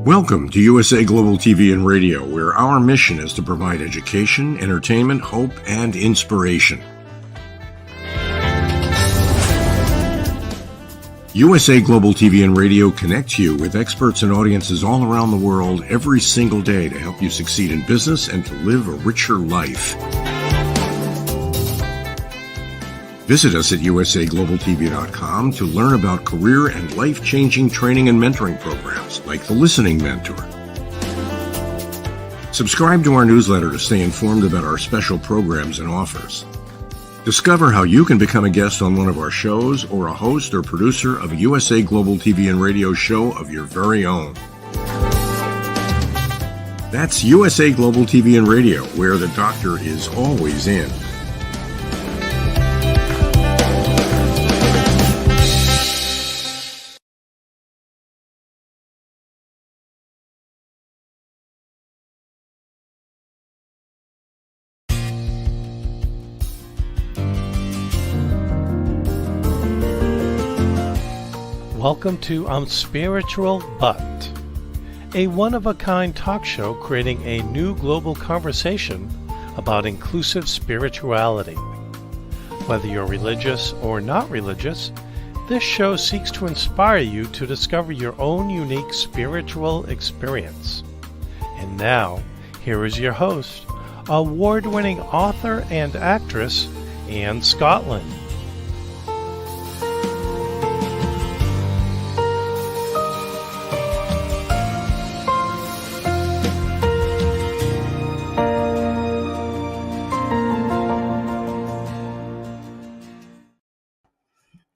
Welcome to USA Global TV and Radio, where our mission is to provide education, entertainment, hope, and inspiration. USA Global TV and Radio connects you with experts and audiences all around the world every single day to help you succeed in business and to live a richer life. Visit us at usaglobaltv.com to learn about career and life-changing training and mentoring programs like the Listening Mentor. Subscribe to our newsletter to stay informed about our special programs and offers. Discover how you can become a guest on one of our shows or a host or producer of a USA Global TV and Radio show of your very own. That's USA Global TV and Radio, where the doctor is always in. Welcome to I'm Spiritual But, a one-of-a-kind talk show creating a new global conversation about inclusive spirituality. Whether you're religious or not religious, this show seeks to inspire you to discover your own unique spiritual experience. And now, here is your host, award-winning author and actress, Anne Scottlin.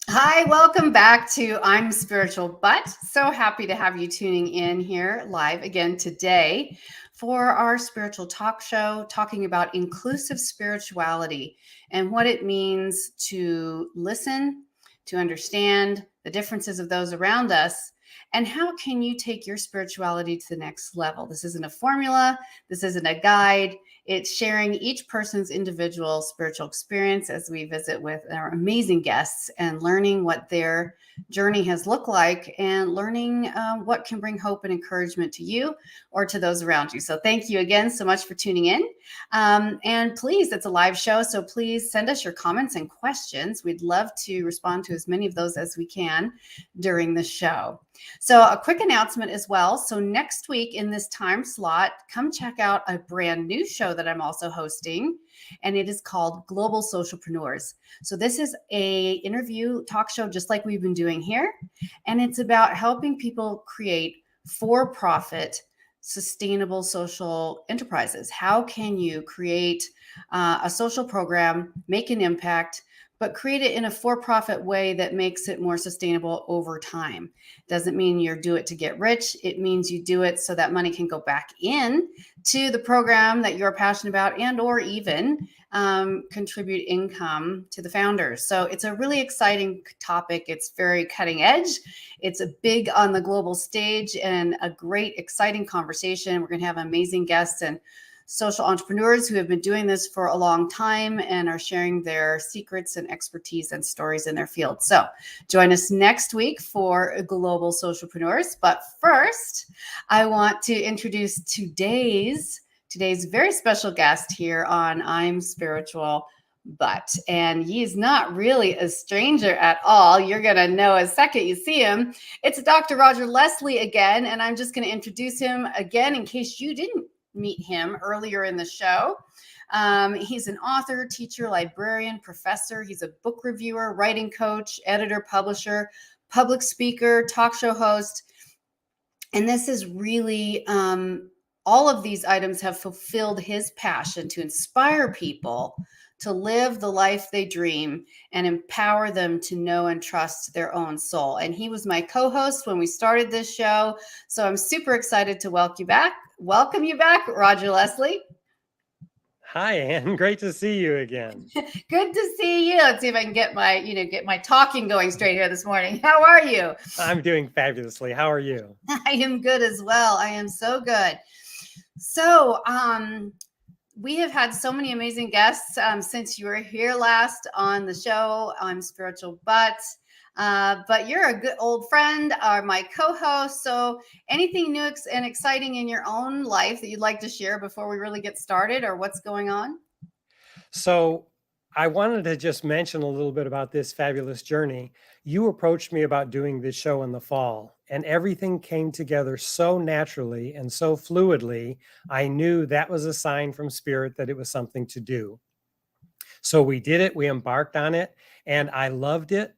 Hi, welcome back to I'm Spiritual But. So happy to have you tuning in here live again today for our spiritual talk show, talking about inclusive spirituality and what it means to listen, to understand the differences of those around us, and how can you take your spirituality to the next level. This isn't a formula. This isn't a guide. It's sharing each person's individual spiritual experience as we visit with our amazing guests and learning what their journey has looked like and learning what can bring hope and encouragement to you or to those around you. So thank you again so much for tuning in. And please, it's a live show, so please send us your comments and questions. We'd love to respond to as many of those as we can during the show. So a quick announcement as well. So next week in this time slot, come check out a brand new show that I'm also hosting, and it is called Global Socialpreneurs. So this is a interview talk show just like we've been doing here, and it's about helping people create for-profit sustainable social enterprises. How can you create a social program, make an impact, but create it in a for-profit way that makes it more sustainable over time? Doesn't mean you do it to get rich. It means you do it so that money can go back in to the program that you're passionate about and or even contribute income to the founders. So it's a really exciting topic. It's very cutting edge. It's a big on the global stage and a great, exciting conversation. We're going to have amazing guests and social entrepreneurs who have been doing this for a long time and are sharing their secrets and expertise and stories in their field. So join us next week for Global Socialpreneurs. But first, I want to introduce today's very special guest here on I'm Spiritual But. And he's not really a stranger at all. You're going to know a second you see him. It's Dr. Roger Leslie again, and I'm just going to introduce him again in case you didn't meet him earlier in the show. He's an author, teacher, librarian, professor. He's a book reviewer, writing coach, editor, publisher, public speaker, talk show host. And this is really, all of these items have fulfilled his passion to inspire people to live the life they dream and empower them to know and trust their own soul. And he was my co-host when we started this show. So I'm super excited to welcome you back, Roger Leslie. Hi, Anne. Great to see you again. Good to see you. Let's see if I can get my talking going straight here this morning. How are you? I'm doing fabulously. How are you? I am good as well. I am so good. So, we have had so many amazing guests since you were here last on the show. I'm Spiritual But. But you're a good old friend, or my co-host. So anything new and exciting in your own life that you'd like to share before we really get started, or what's going on? So I wanted to just mention a little bit about this fabulous journey. You approached me about doing this show in the fall, and everything came together so naturally and so fluidly. I knew that was a sign from Spirit that it was something to do. So we did it, we embarked on it, and I loved it.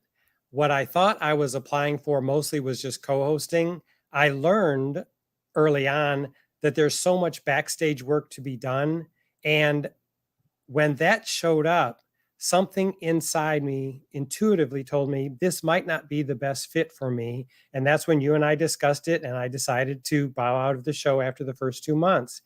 What I thought I was applying for mostly was just co-hosting. I learned early on that there's so much backstage work to be done. And when that showed up, something inside me intuitively told me this might not be the best fit for me. And that's when you and I discussed it, and I decided to bow out of the show after the first 2 months.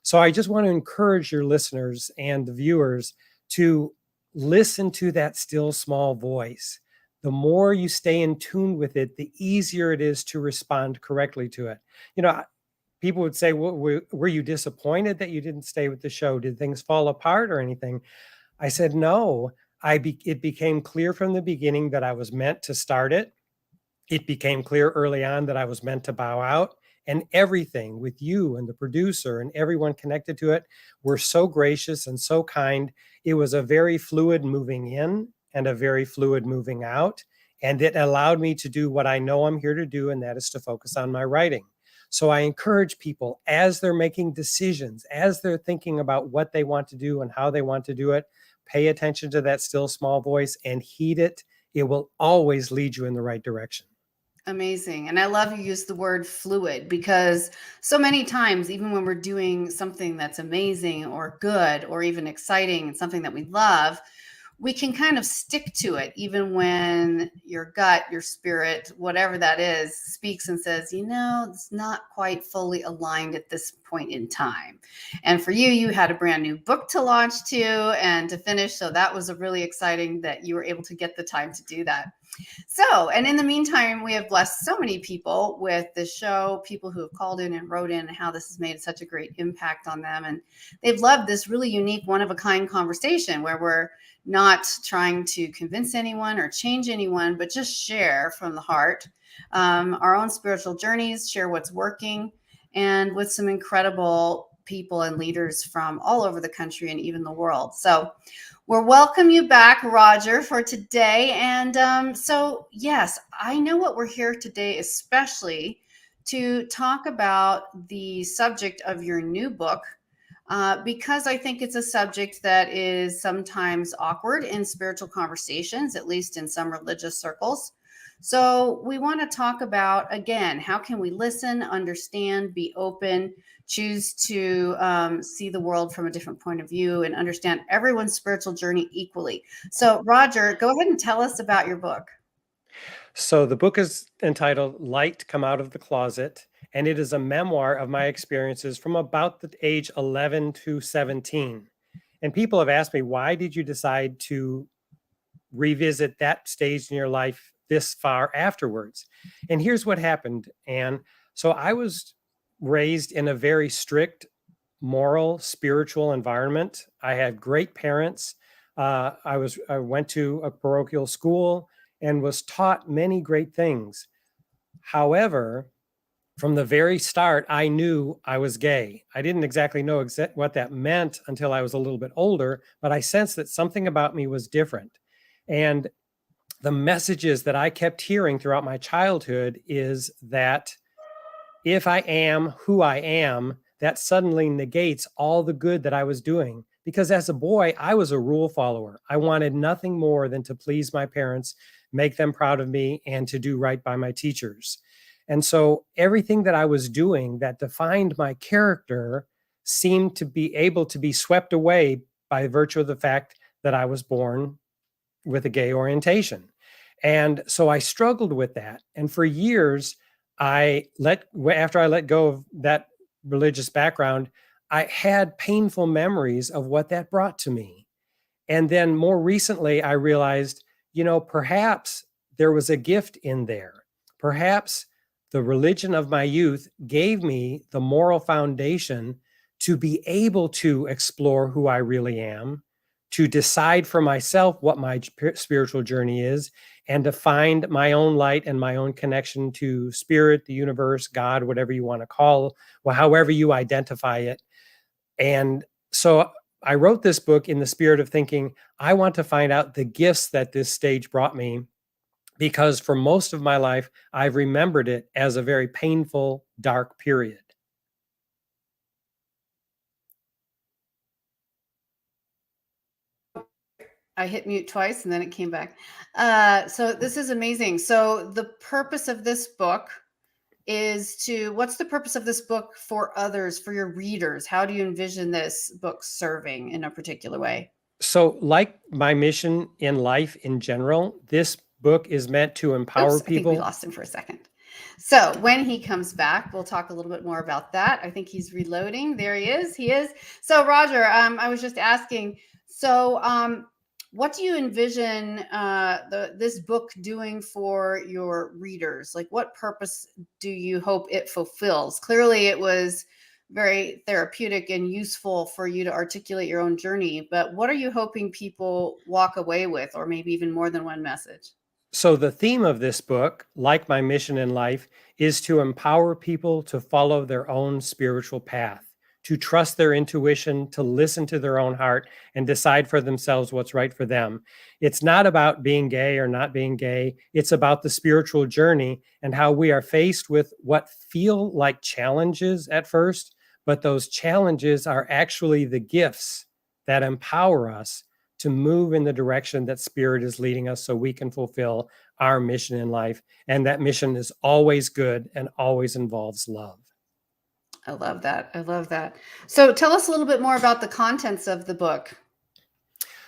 So I just want to encourage your listeners and the viewers to listen to that still small voice. The more you stay in tune with it, the easier it is to respond correctly to it. You know, people would say, well, were you disappointed that you didn't stay with the show? Did things fall apart or anything? I said, no. It became clear from the beginning that I was meant to start it. It became clear early on that I was meant to bow out, and everything with you and the producer and everyone connected to it were so gracious and so kind. It was a very fluid moving in and a very fluid moving out. And it allowed me to do what I know I'm here to do, and that is to focus on my writing. So I encourage people, as they're making decisions, as they're thinking about what they want to do and how they want to do it, pay attention to that still small voice and heed it. It will always lead you in the right direction. Amazing. And I love you use the word fluid, because so many times, even when we're doing something that's amazing or good or even exciting and something that we love, we can kind of stick to it, even when your gut, your spirit, whatever that is, speaks and says, it's not quite fully aligned at this point in time. And for you, you had a brand new book to launch too and to finish. So that was really exciting that you were able to get the time to do that. So, and in the meantime, we have blessed so many people with this show, people who have called in and wrote in, and how this has made such a great impact on them. And they've loved this really unique, one-of-a-kind conversation where we're not trying to convince anyone or change anyone, but just share from the heart our own spiritual journeys, share what's working, and with some incredible people and leaders from all over the country and even the world. So we'll welcome you back, Roger, for today. And so, yes, I know what we're here today, especially to talk about the subject of your new book, because I think it's a subject that is sometimes awkward in spiritual conversations, at least in some religious circles. So we want to talk about, again, how can we listen, understand, be open, choose to see the world from a different point of view, and understand everyone's spiritual journey equally. So, Roger, go ahead and tell us about your book. So the book is entitled Light Come Out of the Closet, and it is a memoir of my experiences from about the age 11 to 17. And people have asked me, why did you decide to revisit that stage in your life this far afterwards? And here's what happened, Anne. So I was raised in a very strict, moral, spiritual environment. I had great parents. I went to a parochial school and was taught many great things. However, from the very start, I knew I was gay. I didn't exactly know what that meant until I was a little bit older, but I sensed that something about me was different. And the messages that I kept hearing throughout my childhood is that if I am who I am, that suddenly negates all the good that I was doing. Because as a boy, I was a rule follower. I wanted nothing more than to please my parents, make them proud of me, and to do right by my teachers. And so everything that I was doing that defined my character seemed to be able to be swept away by virtue of the fact that I was born with a gay orientation. And so I struggled with that. And for years, after I let go of that religious background, I had painful memories of what that brought to me. And then more recently, I realized, perhaps there was a gift in there. Perhaps the religion of my youth gave me the moral foundation to be able to explore who I really am, to decide for myself what my spiritual journey is, and to find my own light and my own connection to spirit, the universe, God, whatever you want to call, well, however you identify it. And so I wrote this book in the spirit of thinking, I want to find out the gifts that this stage brought me, because for most of my life, I've remembered it as a very painful, dark period. I hit mute twice and then it came back. So this is amazing. So the purpose of this book is what's the purpose of this book for others, for your readers? How do you envision this book serving in a particular way? So, like my mission in life in general, this book is meant to empower I think we people. lost him for a second. So when he comes back, we'll talk a little bit more about that. I think he's reloading. There he is. He is. So Roger, I was just asking, so what do you envision this book doing for your readers? Like, what purpose do you hope it fulfills? Clearly, it was very therapeutic and useful for you to articulate your own journey. But what are you hoping people walk away with, or maybe even more than one message? So, the theme of this book, like my mission in life, is to empower people to follow their own spiritual path, to trust their intuition, to listen to their own heart, and decide for themselves what's right for them. It's not about being gay or not being gay. It's about the spiritual journey and how we are faced with what feel like challenges at first, but those challenges are actually the gifts that empower us to move in the direction that spirit is leading us so we can fulfill our mission in life. And that mission is always good and always involves love. I love that. I love that. So tell us a little bit more about the contents of the book.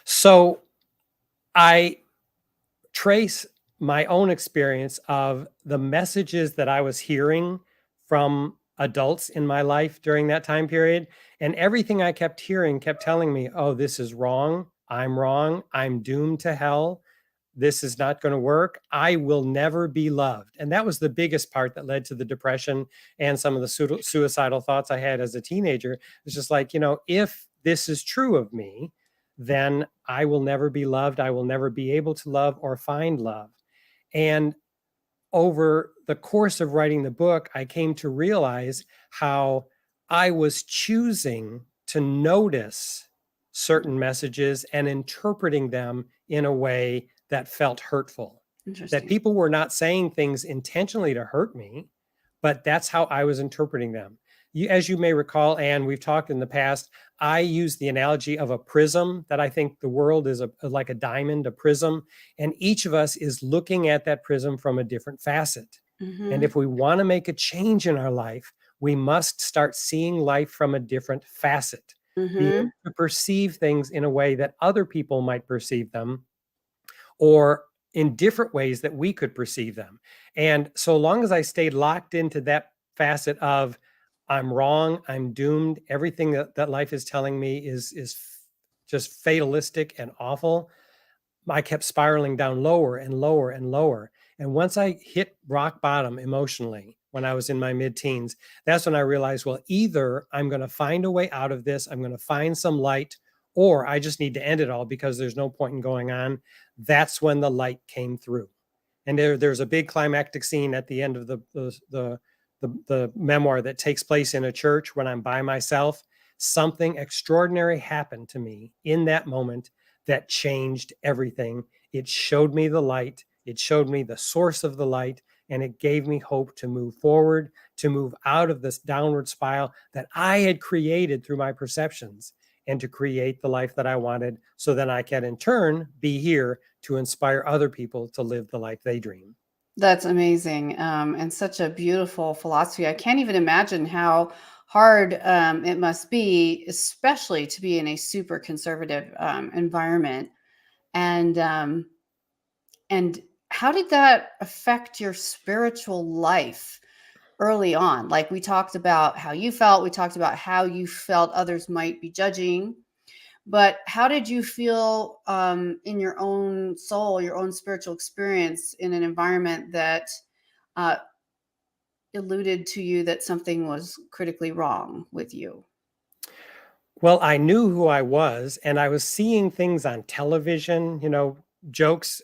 So I trace my own experience of the messages that I was hearing from adults in my life during that time period. And everything I kept hearing kept telling me, oh, this is wrong. I'm doomed to hell. This is not going to work. I will never be loved. And that was the biggest part that led to the depression and some of the suicidal thoughts I had as a teenager. It's just like, if this is true of me, then I will never be loved. I will never be able to love or find love. And over the course of writing the book, I came to realize how I was choosing to notice certain messages and interpreting them in a way that felt hurtful. That people were not saying things intentionally to hurt me, but that's how I was interpreting them. As you may recall, Anne, we've talked in the past, I use the analogy of a prism, that I think the world is like a diamond, a prism, and each of us is looking at that prism from a different facet. Mm-hmm. And if we want to make a change in our life, we must start seeing life from a different facet. Mm-hmm. Be able to perceive things in a way that other people might perceive them, or in different ways that we could perceive them. And so long as I stayed locked into that facet of I'm wrong, I'm doomed, everything that life is telling me is just fatalistic and awful, I kept spiraling down lower and lower and lower. And once I hit rock bottom emotionally, when I was in my mid-teens, that's when I realized, well, either I'm going to find a way out of this, I'm going to find some light, or I just need to end it all because there's no point in going on. That's when the light came through. And there's a big climactic scene at the end of the memoir that takes place in a church when I'm by myself. Something extraordinary happened to me in that moment that changed everything. It showed me the light. It showed me the source of the light, and it gave me hope to move forward, to move out of this downward spiral that I had created through my perceptions, and to create the life that I wanted, so that I can in turn be here to inspire other people to live the life they dream. That's amazing, and such a beautiful philosophy. I can't even imagine how hard it must be, especially to be in a super conservative environment. And how did that affect your spiritual life early on? Like, we talked about how you felt, we talked about how you felt others might be judging, but how did you feel in your own soul, your own spiritual experience in an environment that alluded to you that something was critically wrong with you? Well, I knew who I was, and I was seeing things on television, jokes,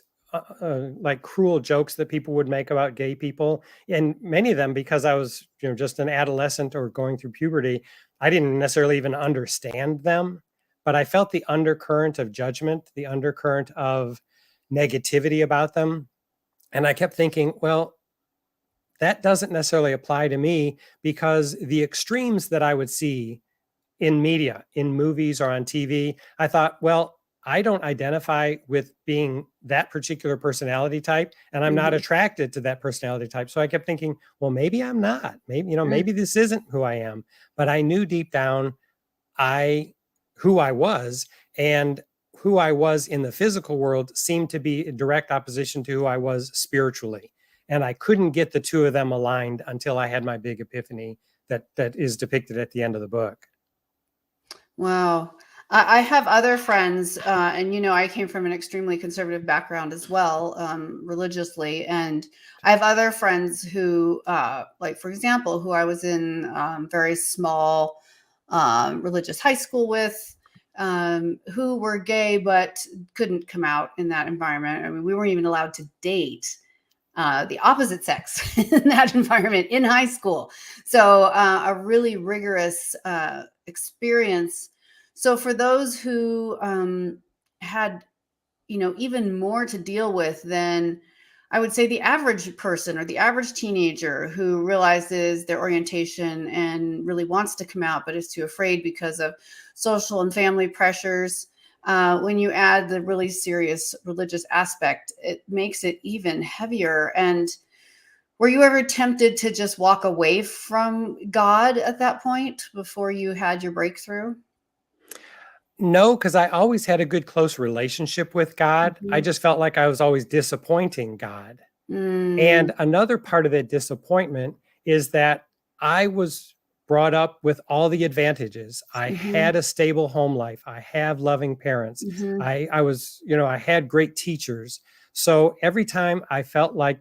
like cruel jokes that people would make about gay people. And many of them, because I was, just an adolescent or going through puberty, I didn't necessarily even understand them, but I felt the undercurrent of judgment, the undercurrent of negativity about them. And I kept thinking, well, that doesn't necessarily apply to me, because the extremes that I would see in media, in movies or on TV, I thought, well, I don't identify with being that particular personality type, and I'm not Mhm. attracted to that personality type. So I kept thinking, well, maybe I'm not. Maybe, Mm. maybe this isn't who I am. But I knew deep down I who I was, and who I was in the physical world seemed to be in direct opposition to who I was spiritually. And I couldn't get the two of them aligned until I had my big epiphany that is depicted at the end of the book. Wow. I have other friends, and I came from an extremely conservative background as well, religiously. And I have other friends who, like, for example, who I was in very small religious high school with, who were gay but couldn't come out in that environment. I mean, we weren't even allowed to date the opposite sex in that environment in high school. So a really rigorous experience. So for those who had, even more to deal with than, I would say, the average person or the average teenager who realizes their orientation and really wants to come out, but is too afraid because of social and family pressures. When you add the really serious religious aspect, it makes it even heavier. And were you ever tempted to just walk away from God at that point before you had your breakthrough? No, because I always had a good close relationship with God. I Mhm. just felt like I was always disappointing God. Mm, And another part of that disappointment is that I was brought up with all the advantages. I mhm, had a stable home life. I have loving parents. mhm, I was, I had great teachers. So every time I felt like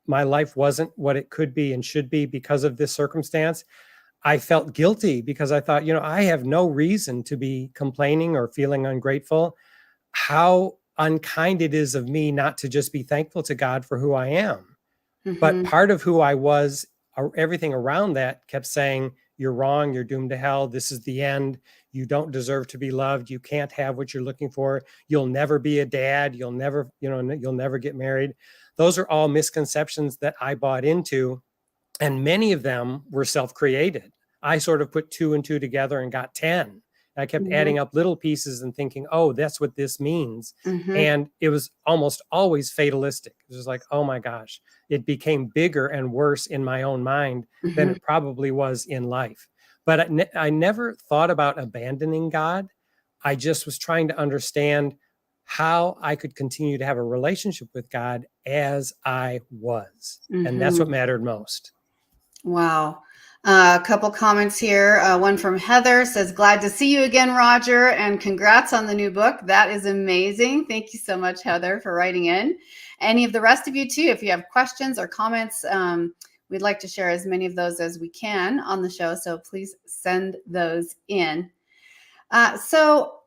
my life wasn't what it could be and should be because of this circumstance, I felt guilty, because I thought, I have no reason to be complaining or feeling ungrateful. How unkind it is of me not to just be thankful to God for who I am. But mhm, part of who I was, everything around that kept saying, you're wrong, you're doomed to hell, this is the end, you don't deserve to be loved, you can't have what you're looking for, you'll never be a dad, you'll never, you'll never get married. Those are all misconceptions that I bought into, and many of them were self-created. I sort of put two and two together and got 10. I kept mhm, adding up little pieces and thinking, oh, that's what this means. mhm, And it was almost always fatalistic. It was like, oh my gosh, it became bigger and worse in my own mind than mhm, it probably was in life. But I never thought about abandoning God. I just was trying to understand how I could continue to have a relationship with God as I was. And that's what mhm. mattered most. Wow. A couple comments here. One from Heather says, glad to see you again, Roger, and congrats on the new book. That is amazing. Thank you so much, Heather, for writing in. Any of the rest of you, too, if you have questions or comments, we'd like to share as many of those as we can on the show. So please send those in. So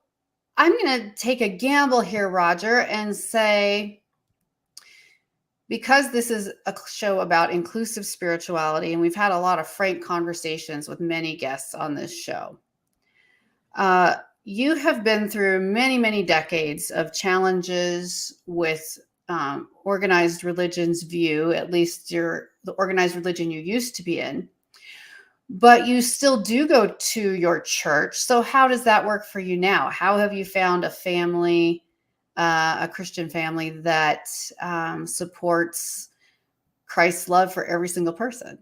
I'm going to take a gamble here, Roger, and say, because this is a show about inclusive spirituality, and we've had a lot of frank conversations with many guests on this show, you have been through many, many decades of challenges with organized religion's view, at least the organized religion you used to be in, but you still do go to your church. So how does that work for you now? How have you found a family, a Christian family that supports Christ's love for every single person?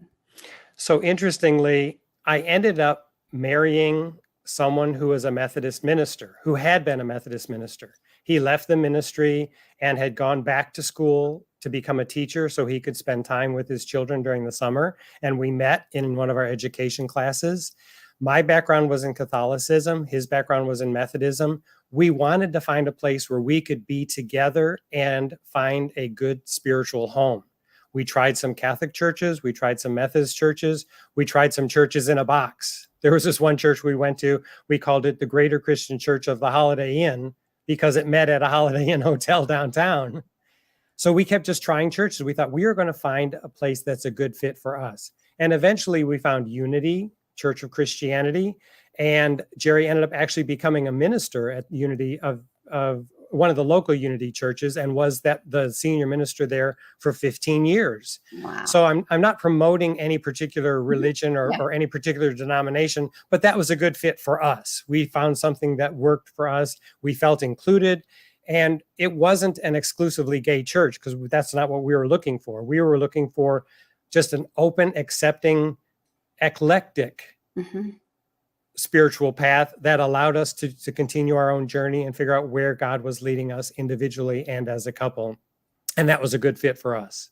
So interestingly, I ended up marrying someone who was a Methodist minister, who had been a Methodist minister. He left the ministry and had gone back to school to become a teacher so he could spend time with his children during the summer. And we met in one of our education classes. My background was in Catholicism. His background was in Methodism. We wanted to find a place where we could be together and find a good spiritual home. We tried some Catholic churches. We tried some Methodist churches. We tried some churches in a box. There was this one church we went to, we called it the Greater Christian Church of the Holiday Inn because it met at a Holiday Inn hotel downtown. So we kept just trying churches. We thought we are going to find a place that's a good fit for us. And eventually we found Unity, Church of Christianity. And Jerry ended up actually becoming a minister at Unity of one of the local Unity churches, and was the senior minister there for 15 years. Wow. So I'm not promoting any particular religion or any particular denomination, but that was a good fit for us. We found something that worked for us. We felt included. And it wasn't an exclusively gay church, because that's not what we were looking for. We were looking for just an open, accepting, eclectic spiritual path that allowed us to continue our own journey and figure out where God was leading us individually and as a couple. And that was a good fit for us.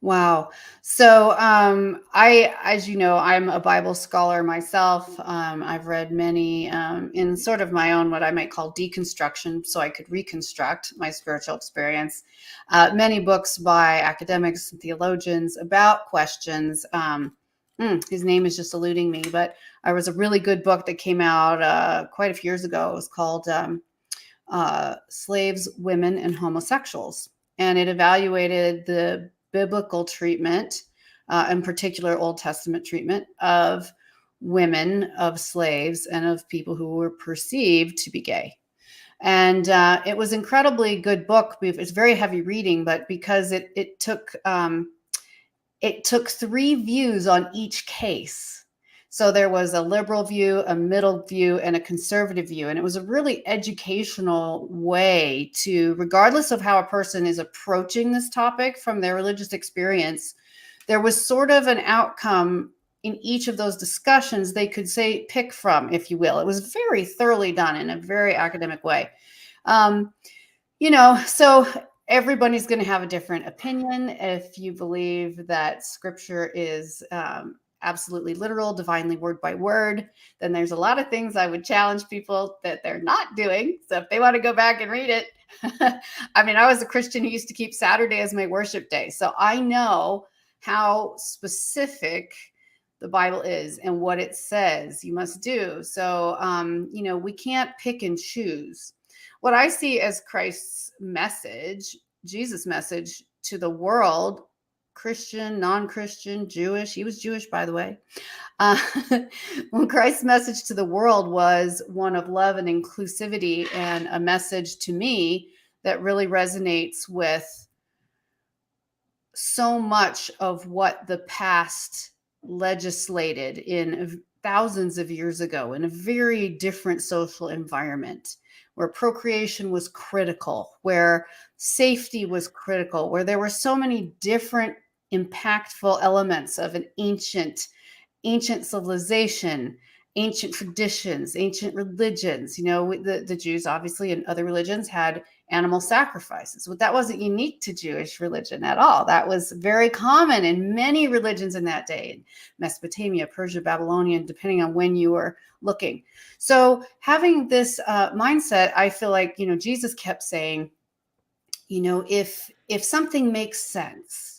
Wow. So as you know, I'm a Bible scholar myself. I've read many in sort of my own, what I might call deconstruction, so I could reconstruct my spiritual experience. Many books by academics and theologians about questions. His name is just eluding me, but there was a really good book that came out quite a few years ago. It was called Slaves, Women, and Homosexuals. And it evaluated the biblical treatment, in particular Old Testament treatment of women, of slaves, and of people who were perceived to be gay. And it was incredibly good book. It's very heavy reading, but because it took 3 views on each case. So there was a liberal view, a middle view, and a conservative view. And it was a really educational way to, regardless of how a person is approaching this topic from their religious experience, there was sort of an outcome in each of those discussions they could pick from, if you will. It was very thoroughly done in a very academic way. So everybody's going to have a different opinion. If you believe that scripture is absolutely literal, divinely word by word, then there's a lot of things I would challenge people that they're not doing. So if they want to go back and read it, I mean, I was a Christian who used to keep Saturday as my worship day. So I know how specific the Bible is and what it says you must do. So, we can't pick and choose. What I see as Christ's message, Jesus' message to the world, Christian, non-Christian, Jewish. He was Jewish, by the way. When Christ's message to the world was one of love and inclusivity, and a message to me that really resonates with so much of what the past legislated in thousands of years ago in a very different social environment, where procreation was critical, where safety was critical, where there were so many different impactful elements of an ancient civilization, ancient traditions, ancient religions. The Jews, obviously, and other religions had animal sacrifices, but that wasn't unique to Jewish religion at all. That was very common in many religions in that day, in Mesopotamia, Persia, Babylonian, depending on when you were looking. So having this mindset, I feel like, Jesus kept saying, if something makes sense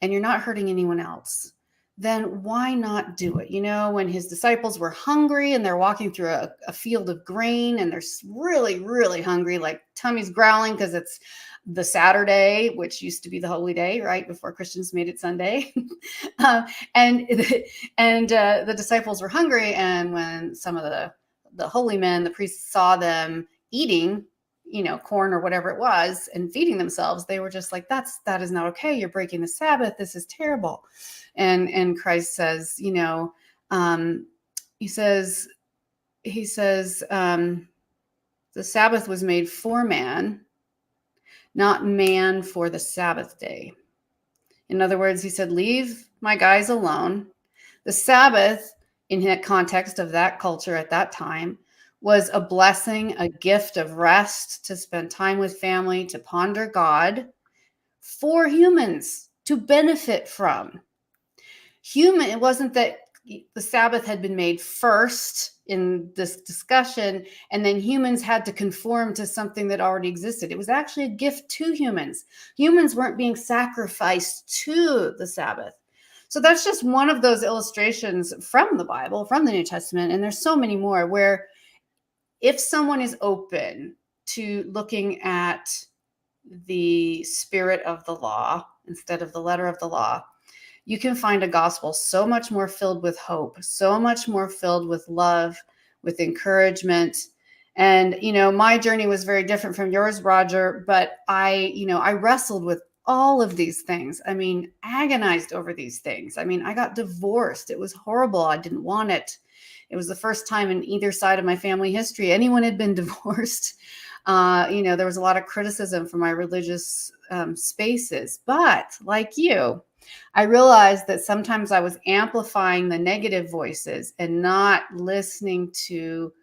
and you're not hurting anyone else, then why not do it? When his disciples were hungry and they're walking through a field of grain and they're really, really hungry, like tummy's growling because it's the Saturday, which used to be the holy day, right? Before Christians made it Sunday. And the disciples were hungry. And when some of the holy men, the priests, saw them eating, corn or whatever it was, and feeding themselves, they were just like, that is not okay. You're breaking the Sabbath. This is terrible. And Christ says, he says, the Sabbath was made for man, not man for the Sabbath day. In other words, he said, leave my guys alone. The Sabbath, in that context of that culture at that time, was a blessing, a gift of rest, to spend time with family, to ponder God, for humans to benefit from. It wasn't that the Sabbath had been made first in this discussion, and then humans had to conform to something that already existed. It was actually a gift to humans. Humans weren't being sacrificed to the Sabbath. So that's just one of those illustrations from the Bible, from the New Testament. And there's so many more where if someone is open to looking at the spirit of the law instead of the letter of the law, you can find a gospel so much more filled with hope, so much more filled with love, with encouragement. And, my journey was very different from yours, Roger, but I wrestled with all of these things. I mean, agonized over these things. I mean, I got divorced. It was horrible. I didn't want it. It was the first time in either side of my family history anyone had been divorced. There was a lot of criticism from my religious spaces. But like you, I realized that sometimes I was amplifying the negative voices and not listening to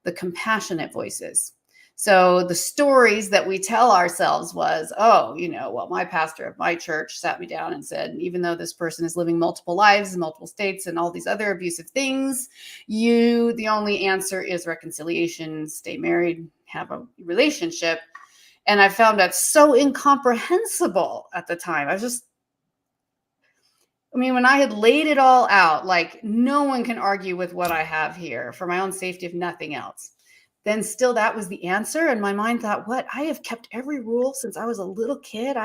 the compassionate voices. So the stories that we tell ourselves was, my pastor of my church sat me down and said, even though this person is living multiple lives in multiple states and all these other abusive things, the only answer is reconciliation, stay married, have a relationship. And I found that so incomprehensible at the time. When I had laid it all out, like no one can argue with what I have here for my own safety, if nothing else, then still that was the answer. And my mind thought, what? I have kept every rule since I was a little kid.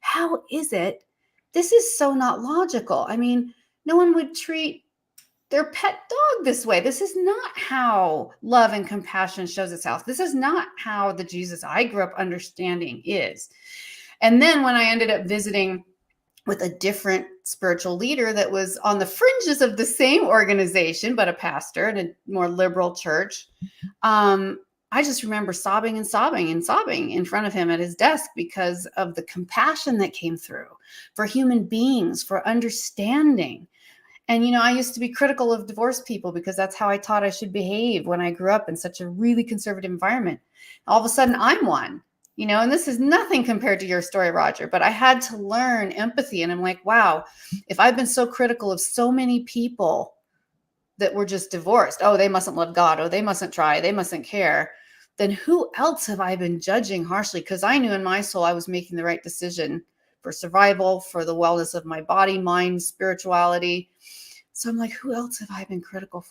How is it? This is so not logical. I mean, no one would treat their pet dog this way. This is not how love and compassion shows itself. This is not how the Jesus I grew up understanding is. And then when I ended up visiting with a different spiritual leader that was on the fringes of the same organization, but a pastor in a more liberal church, I just remember sobbing and sobbing and sobbing in front of him at his desk because of the compassion that came through for human beings, for understanding. And, I used to be critical of divorced people because that's how I thought I should behave when I grew up in such a really conservative environment. All of a sudden I'm one. And this is nothing compared to your story, Roger, but I had to learn empathy. And I'm like, wow, if I've been so critical of so many people that were just divorced, oh, they mustn't love God, oh, they mustn't try, they mustn't care, then who else have I been judging harshly? Because I knew in my soul I was making the right decision for survival, for the wellness of my body, mind, spirituality. So I'm like, who else have I been critical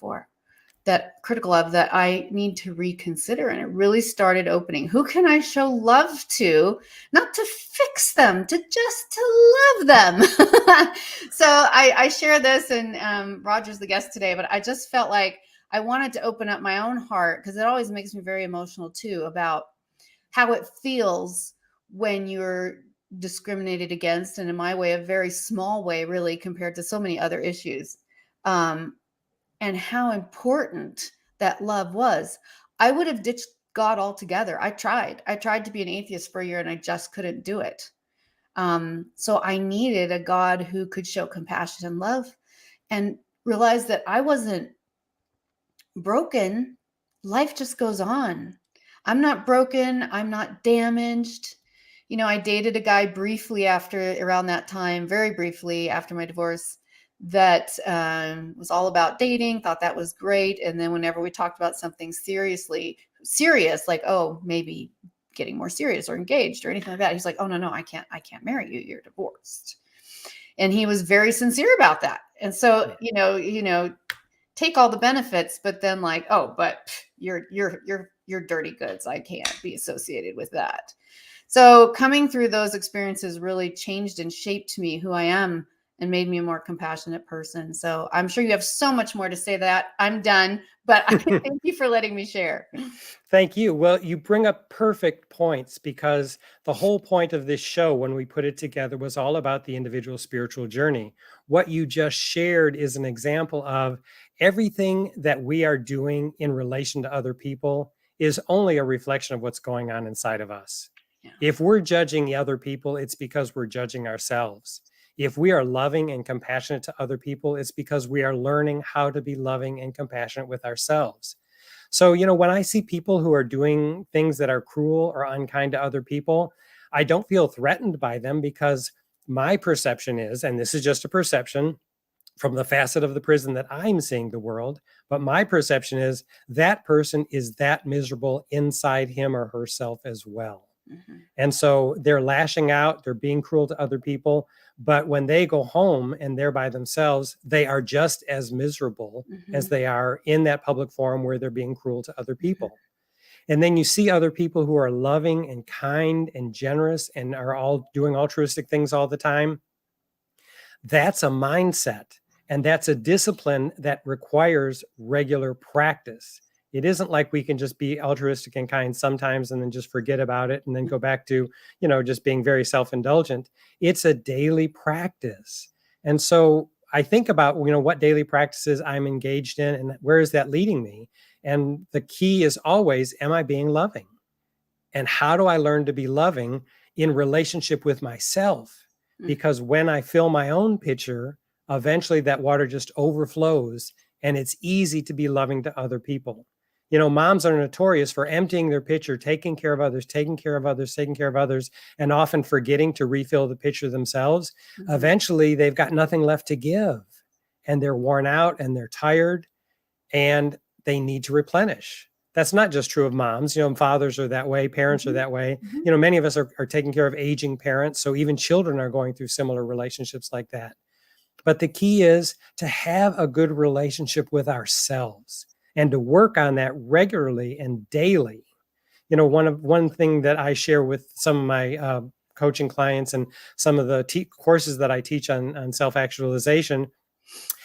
of that I need to reconsider? And it really started opening. Who can I show love to? Not to fix them, just to love them. So I share this, and Roger's the guest today, but I just felt like I wanted to open up my own heart, because it always makes me very emotional too, about how it feels when you're discriminated against, and in my way, a very small way, really, compared to so many other issues. And how important that love was. I would have ditched God altogether. I tried to be an atheist for a year, and I just couldn't do it. So I needed a God who could show compassion and love, and realize that I wasn't broken. Life just goes on. I'm not broken. I'm not damaged. I dated a guy briefly around that time, very briefly after my divorce, that was all about dating, thought that was great. And then whenever we talked about something serious, like, oh, maybe getting more serious or engaged or anything like that, he's like, oh, no, I can't marry you. You're divorced. And he was very sincere about that. And so, take all the benefits, but then like, oh, but you're dirty goods. I can't be associated with that. So coming through those experiences really changed and shaped me, who I am, and made me a more compassionate person. So I'm sure you have so much more to say. That I'm done, but thank you for letting me share. Thank you. Well, you bring up perfect points, because the whole point of this show, when we put it together, was all about the individual spiritual journey. What you just shared is an example of everything that we are doing in relation to other people is only a reflection of what's going on inside of us. Yeah. If we're judging the other people, it's because we're judging ourselves. If we are loving and compassionate to other people, it's because we are learning how to be loving and compassionate with ourselves. So, when I see people who are doing things that are cruel or unkind to other people, I don't feel threatened by them, because my perception is, and this is just a perception from the facet of the prison that I'm seeing the world, but my perception is that person is that miserable inside him or herself as well. Mhm. And so they're lashing out, they're being cruel to other people. But when they go home and they're by themselves, they are just as miserable as Mhm. they are in that public forum where they're being cruel to other people. And then you see other people who are loving and kind and generous and are all doing altruistic things all the time. That's a mindset, and that's a discipline that requires regular practice. It isn't like we can just be altruistic and kind sometimes and then just forget about it and then go back to, just being very self-indulgent. It's a daily practice. And so I think about, what daily practices I'm engaged in and where is that leading me? And the key is always, am I being loving? And how do I learn to be loving in relationship with myself? Mm. Because when I fill my own pitcher, eventually that water just overflows and it's easy to be loving to other people. Moms are notorious for emptying their pitcher, taking care of others, taking care of others, taking care of others, and often forgetting to refill the pitcher themselves. Mhm. Eventually, they've got nothing left to give and they're worn out and they're tired and they need to replenish. That's not just true of moms. Fathers are that way, parents are Mhm. that way. Mhm. Many of us are taking care of aging parents. So even children are going through similar relationships like that. But the key is to have a good relationship with ourselves and to work on that regularly and daily. One thing that I share with some of my coaching clients and some of the courses that I teach on self-actualization,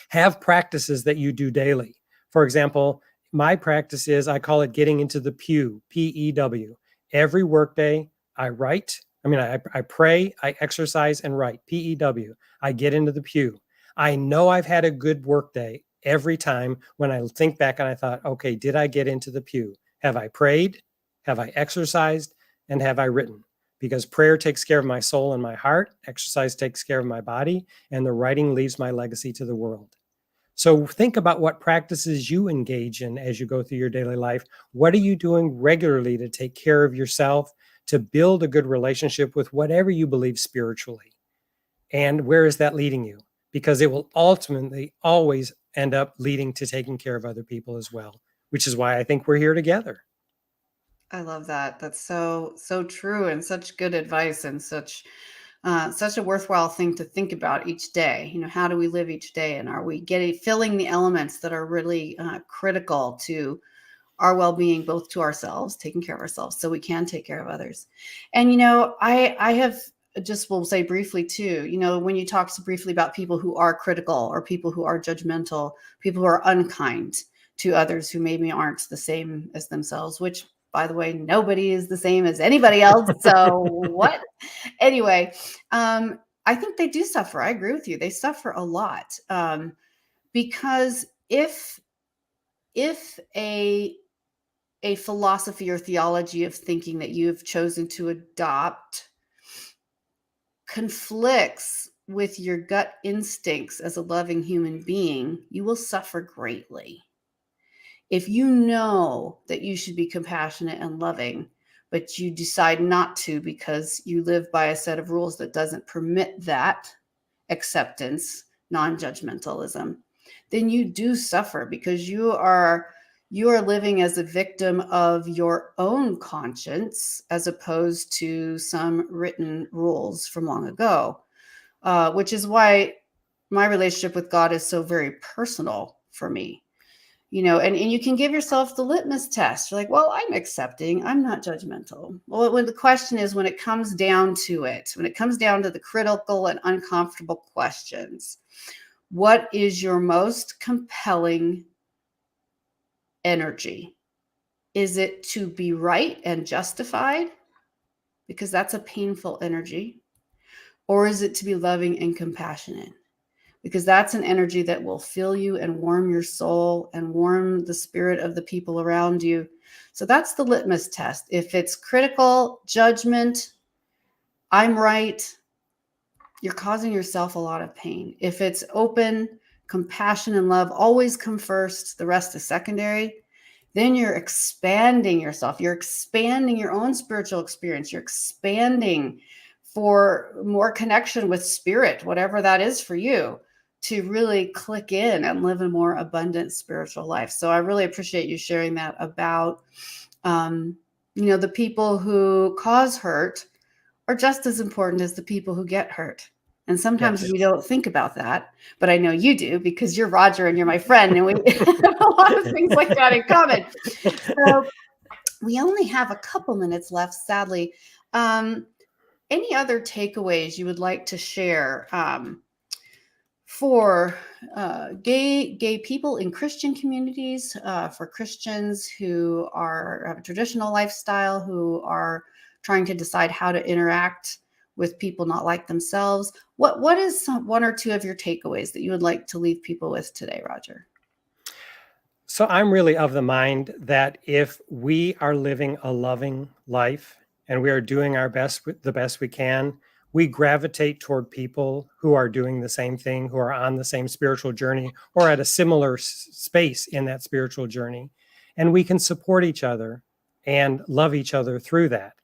have practices that you do daily. For example, my practice is, I call it getting into the pew, P-E-W. Every workday I write. I pray, I exercise and write, P-E-W. I get into the pew. I know I've had a good workday every time when I think back and I thought, okay, did I get into the pew? Have I prayed? Have I exercised? And have I written? Because prayer takes care of my soul and my heart, exercise takes care of my body, and the writing leaves my legacy to the world. So think about what practices you engage in as you go through your daily life. What are you doing regularly to take care of yourself, to build a good relationship with whatever you believe spiritually? And where is that leading you? Because it will ultimately always end up leading to taking care of other people as well, which is why I think we're here together. I love that. That's so true, and such good advice, and such a worthwhile thing to think about each day. How do we live each day, and are we filling the elements that are really critical to our well-being, both to ourselves, taking care of ourselves, so we can take care of others. And I have just will say briefly too. When you talk so briefly about people who are critical or people who are judgmental, people who are unkind to others who maybe aren't the same as themselves, which, by the way, nobody is the same as anybody else. So what? Anyway, I think they do suffer. I agree with you. They suffer a lot, because if a philosophy or theology of thinking that you've chosen to adopt conflicts with your gut instincts as a loving human being, you will suffer greatly. If you know that you should be compassionate and loving, but you decide not to because you live by a set of rules that doesn't permit that acceptance, non-judgmentalism, then you do suffer, because you are living as a victim of your own conscience as opposed to some written rules from long ago, which is why my relationship with God is so very personal for me. And you can give yourself the litmus test. You're like, well, I'm accepting, I'm not judgmental. Well, when the question is, when it comes down to it, when it comes down to the critical and uncomfortable questions, what is your most compelling energy? Is it to be right and justified? Because that's a painful energy. Or is it to be loving and compassionate? Because that's an energy that will fill you and warm your soul and warm the spirit of the people around you. So that's the litmus test. If it's critical, judgment, I'm right, you're causing yourself a lot of pain. If it's open, compassion and love always come first, the rest is secondary, then you're expanding yourself. You're expanding your own spiritual experience. You're expanding for more connection with spirit, whatever that is for you, to really click in and live a more abundant spiritual life. So I really appreciate you sharing that about The people who cause hurt are just as important as the people who get hurt. And sometimes Yes. we don't think about that, but I know you do because you're Roger and you're my friend, and we have a lot of things like that in common. So we only have a couple minutes left, sadly. Any other takeaways you would like to share for gay people in Christian communities, for Christians who have a traditional lifestyle, who are trying to decide how to interact with people not like themselves? What is one or two of your takeaways that you would like to leave people with today, Roger? So I'm really of the mind that if we are living a loving life and we are doing our best, the best we can, we gravitate toward people who are doing the same thing, who are on the same spiritual journey or at a similar space in that spiritual journey. And we can support each other and love each other through that.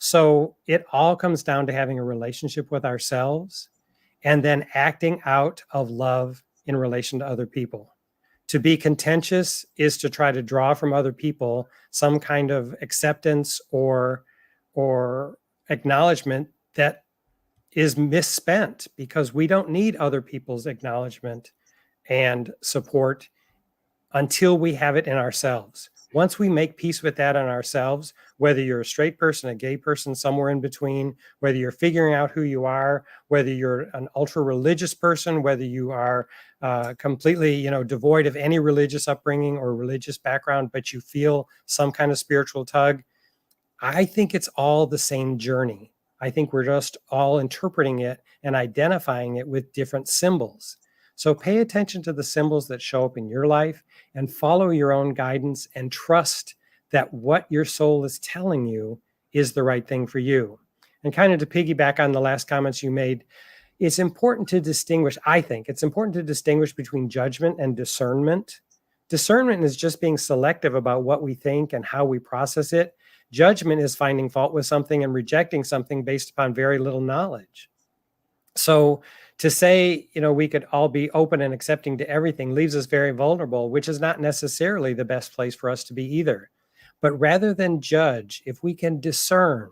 So it all comes down to having a relationship with ourselves and then acting out of love in relation to other people. To be contentious is to try to draw from other people some kind of acceptance or acknowledgement that is misspent, because we don't need other people's acknowledgement and support until we have it in ourselves. Once we make peace with that in ourselves, whether you're a straight person, a gay person, somewhere in between, whether you're figuring out who you are, whether you're an ultra religious person, whether you are completely, devoid of any religious upbringing or religious background, but you feel some kind of spiritual tug, I think it's all the same journey. I think we're just all interpreting it and identifying it with different symbols. So pay attention to the symbols that show up in your life and follow your own guidance and trust that what your soul is telling you is the right thing for you. And kind of to piggyback on the last comments you made, it's important to distinguish, I think, it's important to distinguish between judgment and discernment. Discernment is just being selective about what we think and how we process it. Judgment is finding fault with something and rejecting something based upon very little knowledge. So to say, we could all be open and accepting to everything leaves us very vulnerable, which is not necessarily the best place for us to be either. But rather than judge, if we can discern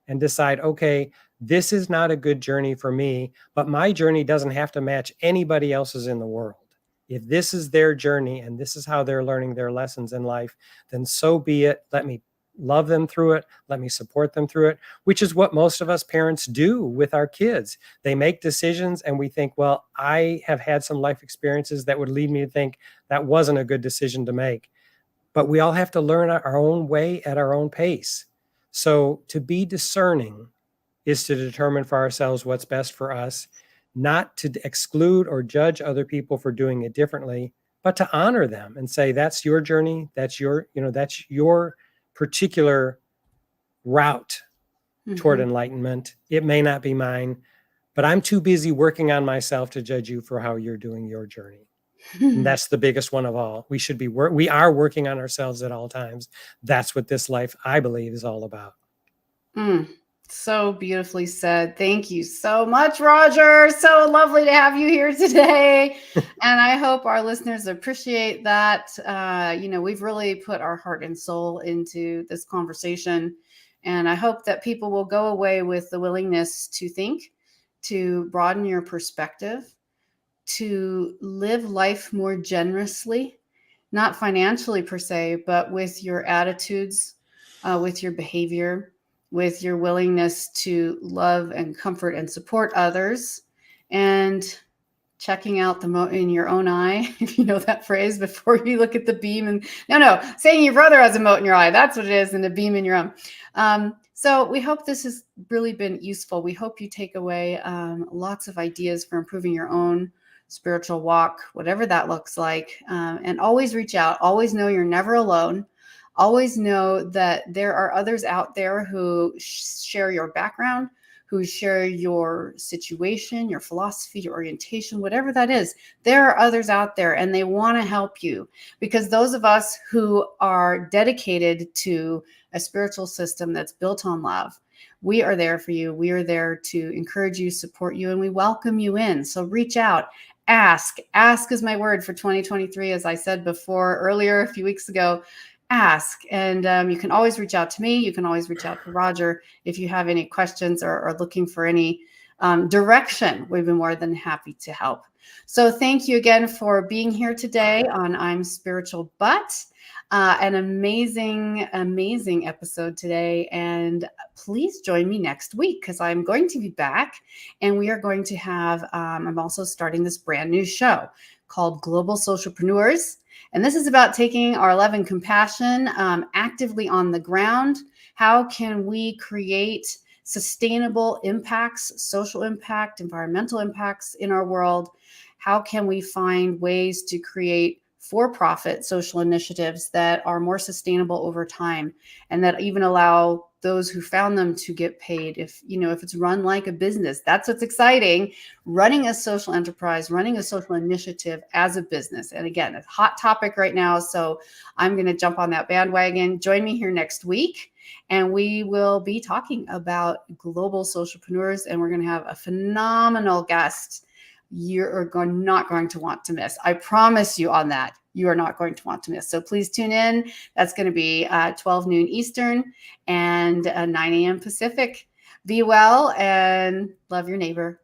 and decide, okay, this is not a good journey for me, but my journey doesn't have to match anybody else's in the world. If this is their journey and this is how they're learning their lessons in life, then so be it. Let me love them through it. Let me support them through it, which is what most of us parents do with our kids. They make decisions and we think, well, I have had some life experiences that would lead me to think that wasn't a good decision to make. But we all have to learn our own way at our own pace. So to be discerning is to determine for ourselves what's best for us, not to exclude or judge other people for doing it differently, but to honor them and say, that's your journey. That's your particular route toward enlightenment. It may not be mine, but I'm too busy working on myself to judge you for how you're doing your journey. And that's the biggest one of all. We are working on ourselves at all times. That's what this life, I believe, is all about. So beautifully said. Thank you so much, Roger. So lovely to have you here today. And I hope our listeners appreciate that. We've really put our heart and soul into this conversation. And I hope that people will go away with the willingness to think, to broaden your perspective, to live life more generously, not financially per se, but with your attitudes, with your behavior, with your willingness to love and comfort and support others, and checking out the mote in your own eye, if you know that phrase, before you look at the beam. And saying your brother has a mote in your eye, that's what it is, and a beam in your own. So we hope this has really been useful. We hope you take away lots of ideas for improving your own spiritual walk, whatever that looks like. And always reach out. Always know you're never alone. Always know that there are others out there who share your background, who share your situation, your philosophy, your orientation, whatever that is. There are others out there and they want to help you, because those of us who are dedicated to a spiritual system that's built on love, we are there for you. We are there to encourage you, support you, and we welcome you in. So reach out. Ask is my word for 2023. As I said before earlier, a few weeks ago, ask. And you can always reach out to me. You can always reach out to Roger if you have any questions or looking for any direction. We'd be more than happy to help. So thank you again for being here today on I'm Spiritual But. An amazing, amazing episode today. And please join me next week because I'm going to be back and we are going to have, I'm also starting this brand new show called Global Socialpreneurs. And this is about taking our love and compassion actively on the ground. How can we create sustainable impacts, social impact, environmental impacts in our world? How can we find ways to create for-profit social initiatives that are more sustainable over time and that even allow those who found them to get paid if it's run like a business? That's what's exciting, running a social enterprise, running a social initiative as a business. And again, a hot topic right now. So I'm going to jump on that bandwagon. Join me here next week. And we will be talking about global socialpreneurs, and we're going to have a phenomenal guest you're not going to want to miss. I promise you on that. You are not going to want to miss. So please tune in. That's going to be 12 noon Eastern and 9 a.m. Pacific. Be well and love your neighbor.